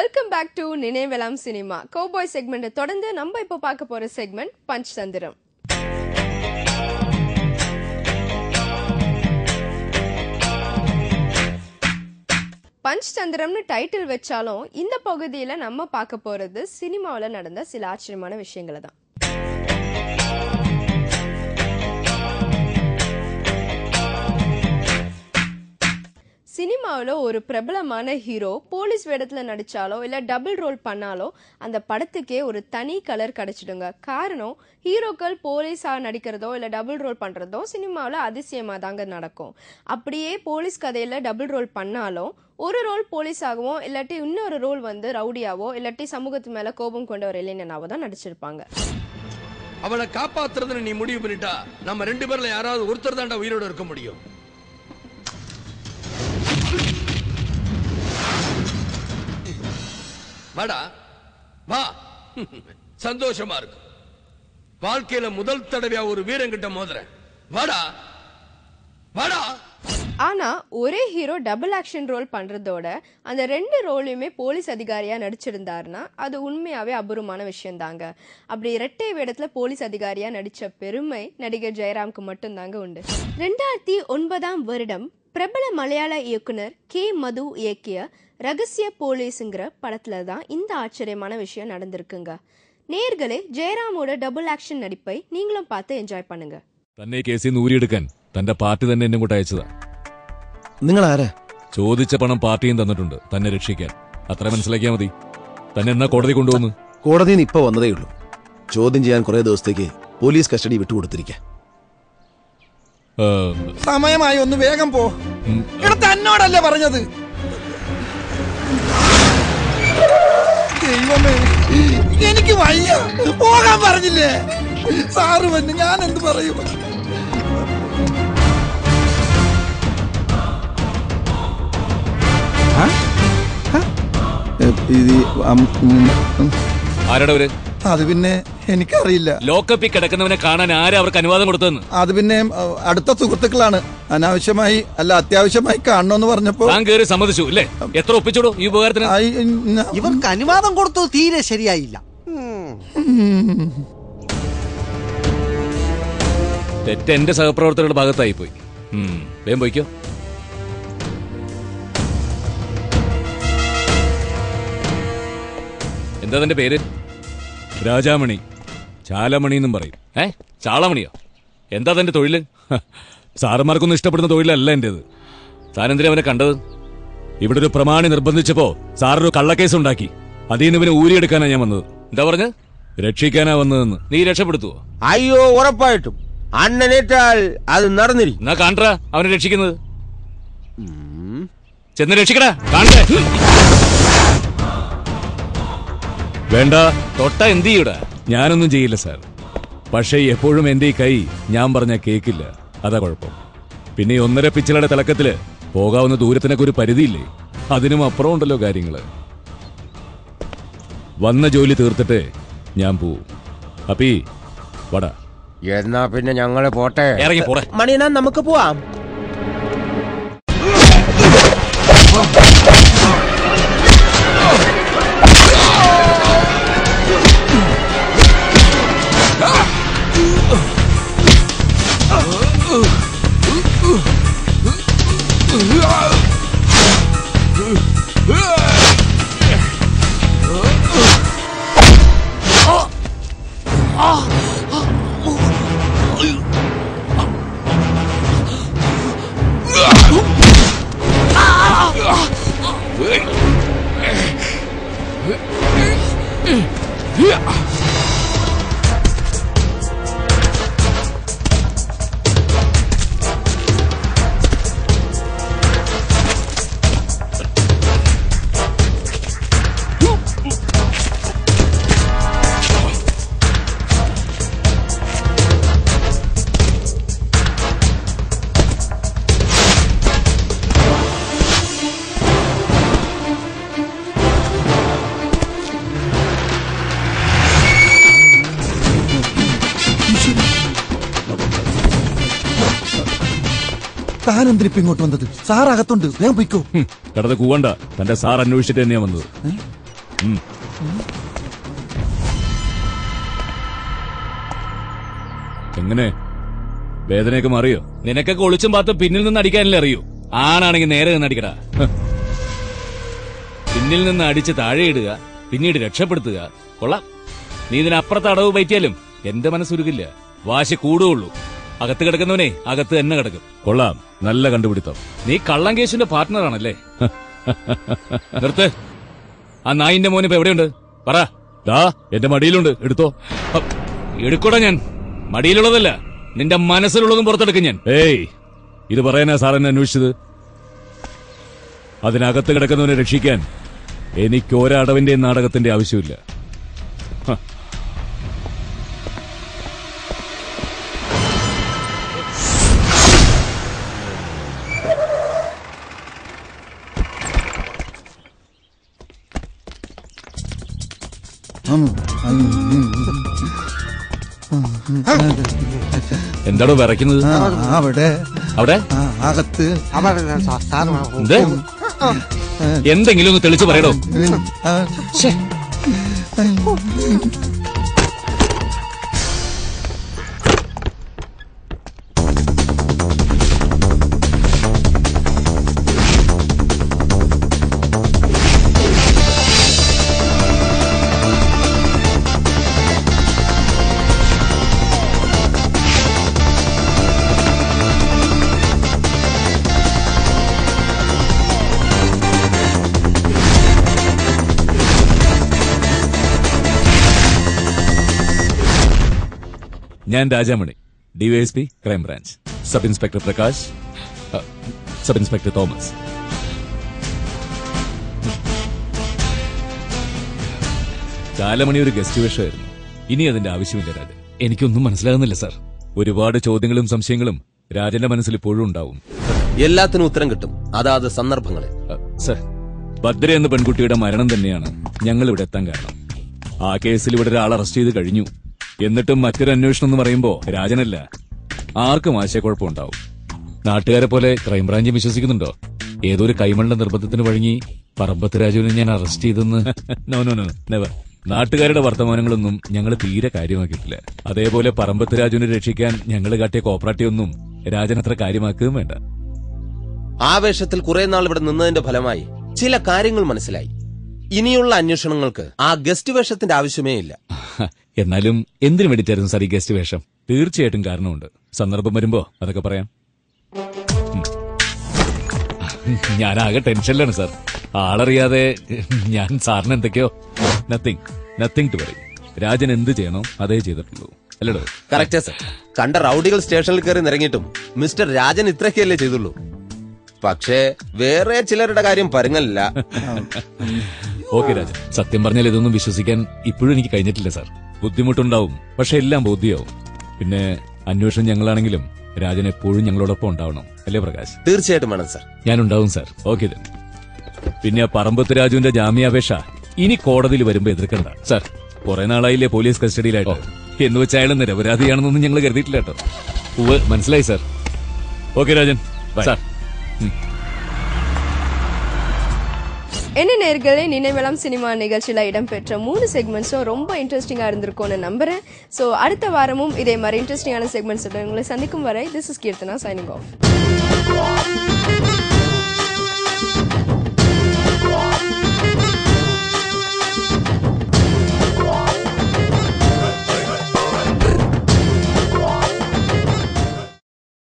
Welcome back to Ninaivellam cinema. Cowboy segment தொடர்ந்து நம்ம இப்போ பார்க்க போற செக்மெண்ட் பஞ்சதந்திரம். பஞ்சதந்திரம்னு டைட்டில் வச்சாலும் இந்த பகுதியில நம்ம பார்க்க போறது சினிமாவில் நடந்த சில ஆச்சரியமான விஷயங்களை தான். சினிமாவில் ஒரு பிரபலமான ஹீரோ போலீஸ் வேடத்துல நடிச்சாலோ இல்ல டபுள் ரோல் பண்ணாலோ அந்த படத்துக்கே ஒரு தனி கலர் கிடைச்சிடுங்க. காரணம் ஹீரோக்கள் போலீஸா நடிக்கிறதோ இல்ல டபுள் ரோல் பண்றதோ சினிமாவில் அதிசயமா தாங்க நடக்கும். அப்படியே போலீஸ் கதையில டபுள் ரோல் பண்ணாலும் ஒரு ரோல் போலீஸாகவோ இல்லாட்டி இன்னொரு ரோல் ரவுடியாவோ இல்லாட்டி சமூகத்து மேல கோபம் கொண்ட ஒரு இளைஞனாவோ தான் நடிச்சிருப்பாங்க. அவனை காப்பாத்துறதுன்னு நீ முடிவு பண்ணிட்டா நம்ம ரெண்டு பேர்ல யாராவது ஒருத்தர் தாண்டா உயிரோட இருக்க முடியும். வாடா வா, சந்தோஷமா இருக்கு. வாழ்க்கையில முதல் தடவையா ஒரு வீரங்கிட்ட மோதுறேன். வாடா வாடா. ஆனா ஒரே ஹீரோ டபுள் ஆக்ஷன் ரோல் பண்றதோட அந்த ரெண்டு ரோலையுமே போலீஸ் அதிகாரியா நடிச்சிருந்தாருன்னா அது உண்மையாவே அபூர்வமான விஷயம் தாங்க. அப்படி இரட்டை வேடத்துல போலீஸ் அதிகாரியா நடிச்ச பெருமை நடிகர் ஜெயராமுக்கு மட்டும் தாங்க உண்டு. 2009 வருடம் பிரபல மலையாள இயக்குனர் கே மது இயக்கிய ரகசிய போலீஸ்ங்கிற படத்துல தான் இந்த ஆச்சரியமான விஷயம் நடந்திருக்குங்க. നേர்களே ജയറാമോட ഡബിൾ ആക്ഷൻ നടിപ്പை நீங்களும் பார்த்து എൻജോയ് பண்ணுங்க. തന്നെ കേസിൽ നിന്ന് ഊരിയെടുക്കാൻ തന്റെ പാർട്ടി തന്നെ എന്നെ കൊണ്ട് അയച്ചതാ. നിങ്ങൾ ആരാ? ചോദിച്ച പണം പാർട്ടിയും തന്നിട്ടുണ്ട് തന്നെ രക്ഷിക്കാൻ. അത്ര മനസ്സിലാക്കിയാ മതി. തന്നെ എന്നാ കോടതി കൊണ്ടുവന്നു? കോടതിയിൽ നിന്ന് ഇപ്പൊ വന്നതേ ഉള്ളൂ. ചോദ്യം ചെയ്യാൻ കുറെ ദിവസത്തേക്ക് പോലീസ് കസ്റ്റഡി വിട്ടുകൊടുത്തിരിക്കാം. സമയമായി, ഒന്ന് വേഗം പോ. തന്നോടല്ലേ പറഞ്ഞത്? ദൈവമേ, എനിക്ക് വയ്യ, പോകാൻ പറഞ്ഞില്ലേ? സാറ് വന്ന് ഞാൻ എന്ത് പറയും? ആരാടവര്? അത് പിന്നെ എനിക്കറിയില്ല. ലോക്കപ്പിൽ കിടക്കുന്നവനെ കാണാൻ ആരാ അവർക്ക് അനുവാദം കൊടുത്തതെന്ന്? അത് പിന്നെ അടുത്ത സുഹൃത്തുക്കളാണ്. അനാവശ്യമായി അല്ല അത്യാവശ്യമായി കാണണമെന്ന് പറഞ്ഞപ്പോ താൻ കേറി സമ്മതിച്ചു അല്ലേ? എത്ര ഒപ്പിച്ചോടോ ഈ ഉപകാരത്തിന്? ഇവർക്ക് അനുവാദം കൊടുത്തത് തീരെ ശരിയായില്ല. തെറ്റ് എന്റെ സഹപ്രവർത്തകരുടെ ഭാഗത്തായി പോയി. വേഗം പോയിക്കോ. എന്താ തന്റെ പേര്? രാജാമണി, ചാലമണി എന്നും പറയും. ചാളമണിയോ? എന്താ തന്റെ തൊഴില്? സാറന്മാർക്കൊന്നും ഇഷ്ടപ്പെടുന്ന തൊഴിലല്ല എന്റേത്. താനെന്തിനാ അവനെ കണ്ടത്? ഇവിടെ ഒരു പ്രമാണി നിർബന്ധിച്ചപ്പോ സാറൊരു കള്ളക്കേസ് ഉണ്ടാക്കി. അതിന് ഇവനെ ഊരിയെടുക്കാനാ ഞാൻ വന്നത്. എന്താ പറഞ്ഞ്? രക്ഷിക്കാനാ വന്നതെന്ന്. നീ രക്ഷപ്പെടുത്തുവോ? അയ്യോ, ഉറപ്പായിട്ടും. അണ്ണനേറ്റാൽ അത് നടന്നിരിക്കും. എന്നാ കാണാ അവനെ രക്ഷിക്കുന്നത്. ചെന്ന് രക്ഷിക്കടാ, കാണട്ടെ. വേണ്ട, തൊട്ട എന്ത് ചെയ്യൂടാ? ഞാനൊന്നും ചെയ്യില്ല സാർ. പക്ഷേ എപ്പോഴും എന്റെ ഈ കൈ ഞാൻ പറഞ്ഞ കേക്കില്ല. അതാ കുഴപ്പം. പിന്നെ 1.5 പിച്ചളുടെ തിളക്കത്തില് പോകാവുന്ന ദൂരത്തിനൊക്കെ ഒരു പരിധിയില്ലേ? അതിനും അപ്പുറം ഉണ്ടല്ലോ കാര്യങ്ങള്. വന്ന ജോലി തീർത്തിട്ട് ഞാൻ പോവും. അപ്പീ വടാ. എന്നാ പിന്നെ ഞങ്ങള് പോട്ടെ. ഇറങ്ങി പോടെ. മണിനാ, നമുക്ക് പോവാം. താനെന്തിനിപ്പോ ഇങ്ങോട്ട് വന്നത്? സാർ അകത്തുണ്ട്, വേഗം പോയിക്കോ. കടന്ന് കൂവണ്ട, തന്റെ സാർ അന്വേഷിച്ചിട്ട് തന്നെയാ വന്നത്. എങ്ങനെ വേദനയൊക്കെ മാറിയോ? നിനക്കൊക്കെ ഒളിച്ചും പാത്ത് പിന്നിൽ നിന്ന് അടിക്കാനല്ലേ അറിയൂ. ആണാണെങ്കിൽ നേരെ നിന്ന് അടിക്കടാ. പിന്നിൽ നിന്ന് അടിച്ച് താഴെ ഇടുക, പിന്നീട് രക്ഷപ്പെടുത്തുക. കൊള്ളാം. നീ ഇതിനപ്പുറത്ത് അടവ് പറ്റിയാലും എന്റെ മനസ്സുരുകില്ല. വാശി കൂടുകയുള്ളൂ. അകത്ത് കിടക്കുന്നവനെ അകത്ത് തന്നെ കിടക്കും. കൊള്ളാം, നല്ല കണ്ടുപിടുത്തം. നീ കള്ളം കേശുവിന്റെ പാർട്ട്ണറാണല്ലേ? നിർത്ത്. ആ നായിന്റെ മോനിപ്പോ എവിടെയുണ്ട്? പറ. ദാ എന്റെ മടിയിലുണ്ട്, എടുത്തോ. എടുക്കൂടാ ഞാൻ. മടിയിലുള്ളതല്ല, നിന്റെ മനസ്സിലുള്ളതും പുറത്തെടുക്കും ഞാൻ. ഏയ്, ഇത് പറയാനാ സാർ എന്നെ അന്വേഷിച്ചത്? അതിനകത്ത് കിടക്കുന്നവനെ രക്ഷിക്കാൻ എനിക്ക് ഒരടവിന്റെയും നാടകത്തിന്റെ ആവശ്യമില്ല. എന്താണോ വിറയ്ക്കുന്നത്? അവിടെ അവിടെ അകത്ത് എന്ത്? എന്തെങ്കിലും ഒന്ന് തെളിച്ച് പറയടോ. ഞാൻ Rajamani, DySP crime branch. Sub inspector Prakash, sub inspector Thomas. Chalamani ഒരു ഗസ്റ്റ് വേഷമായിരുന്നു. ഇനി അതിന്റെ ആവശ്യമില്ല രാജൻ. എനിക്കൊന്നും മനസ്സിലാകുന്നില്ല സാർ. ഒരുപാട് ചോദ്യങ്ങളും സംശയങ്ങളും രാജന്റെ മനസ്സിൽ ഇപ്പോഴും ഉണ്ടാവും. എല്ലാത്തിനും ഉത്തരം കിട്ടും, അതാത് സന്ദർഭങ്ങളിൽ. സർ, ഭദ്ര എന്ന പെൺകുട്ടിയുടെ മരണം തന്നെയാണ് ഞങ്ങൾ ഇവിടെ എത്താൻ കാരണം. ആ കേസിൽ ഇവിടെ ഒരാൾ അറസ്റ്റ് ചെയ്ത് കഴിഞ്ഞു. എന്നിട്ടും മറ്റൊരു അന്വേഷണം എന്ന് പറയുമ്പോ രാജനല്ല, ആർക്കും ആശയക്കുഴപ്പമുണ്ടാവും. നാട്ടുകാരെ പോലെ ക്രൈംബ്രാഞ്ച് വിശ്വസിക്കുന്നുണ്ടോ? ഏതൊരു കൈമണ്ട നിർബന്ധത്തിന് വഴങ്ങി പറമ്പത്ത് രാജുവിനെ ഞാൻ അറസ്റ്റ് ചെയ്തെന്ന്? No no no, never. നാട്ടുകാരുടെ വർത്തമാനങ്ങളൊന്നും ഞങ്ങൾ തീരെ കാര്യമാക്കിയിട്ടില്ല. അതേപോലെ പറമ്പത്ത് രാജുവിനെ രക്ഷിക്കാൻ ഞങ്ങൾ കാട്ടിയ കോപ്പറേറ്റീവ് ഒന്നും രാജൻ അത്ര കാര്യമാക്കുകയും വേണ്ട. ആവേശത്തിൽ കുറെ നാൾ ഇവിടെ നിന്നതിന്റെ ഫലമായി ചില കാര്യങ്ങൾ മനസ്സിലായി. ഇനിയുള്ള അന്വേഷണങ്ങൾക്ക് ആ ഗസ്റ്റ് വേഷത്തിന്റെ ആവശ്യമേ ഇല്ല. എന്നാലും എന്തിനു വേണ്ടിയിട്ടായിരുന്നു സാർ ഈ ഗസ്റ്റ് വേഷം? തീർച്ചയായിട്ടും കാരണമുണ്ട്. സന്ദർഭം വരുമ്പോ അതൊക്കെ പറയാം. ഞാനാകെ ടെൻഷനിലാണ് സാർ. ആളറിയാതെ ഞാൻ സാറിന് എന്തൊക്കെയോ. Nothing to worry. രാജൻ എന്ത് ചെയ്യണോ അതേ ചെയ്തിട്ടുള്ളൂ, അല്ലടോ? കറക്റ്റാ സർ. കണ്ട റൌഡികൾ സ്റ്റേഷനിൽ കയറി നിറങ്ങിയിട്ടും മിസ്റ്റർ രാജൻ ഇത്രയൊക്കെയല്ലേ ചെയ്തുള്ളൂ. പക്ഷേ വേറെ ചിലരുടെ കാര്യം പരുങ്ങല്ല. ഓക്കെ രാജൻ, സത്യം പറഞ്ഞാൽ ഇതൊന്നും വിശ്വസിക്കാൻ ഇപ്പോഴും എനിക്ക് കഴിഞ്ഞിട്ടില്ല സാർ. ബുദ്ധിമുട്ടുണ്ടാവും, പക്ഷെ എല്ലാം ബോധ്യമാവും. പിന്നെ അന്വേഷണം ഞങ്ങളാണെങ്കിലും രാജൻ എപ്പോഴും ഞങ്ങളോടൊപ്പം ഉണ്ടാവണം, അല്ലേ പ്രകാശ്? തീർച്ചയായിട്ടും വേണം സാർ. ഞാനുണ്ടാവും സാർ. ഓക്കെ. പിന്നെ പറമ്പത്ത് രാജുവിന്റെ ജാമ്യാപേക്ഷ ഇനി കോടതിയിൽ വരുമ്പോ എതിർക്കണ്ട സാർ. കുറെ നാളായില്ലേ പോലീസ് കസ്റ്റഡിയിലായിട്ടോ. എന്ന് വെച്ച് അയാൾ നിരപരാധിയാണെന്നൊന്നും ഞങ്ങൾ കരുതിയിട്ടില്ല കേട്ടോ. മനസ്സിലായി സാർ. Okay Rajan, sir. என்ன நேர்களே, நினைவெல்லாம் சினிமா நிகழ்ச்சியில் இடம்பெற்ற 3 செக்மெண்ட்ஸும் ரொம்ப இன்ட்ரெஸ்டிங்காக இருந்திருக்கும்னு நம்புறேன். ஸோ அடுத்த வாரமும் இதே மாதிரி இன்ட்ரெஸ்டிங்கான செக்மெண்ட்ஸ் உங்களை சந்திக்கும் வரை, this is Keerthana signing off.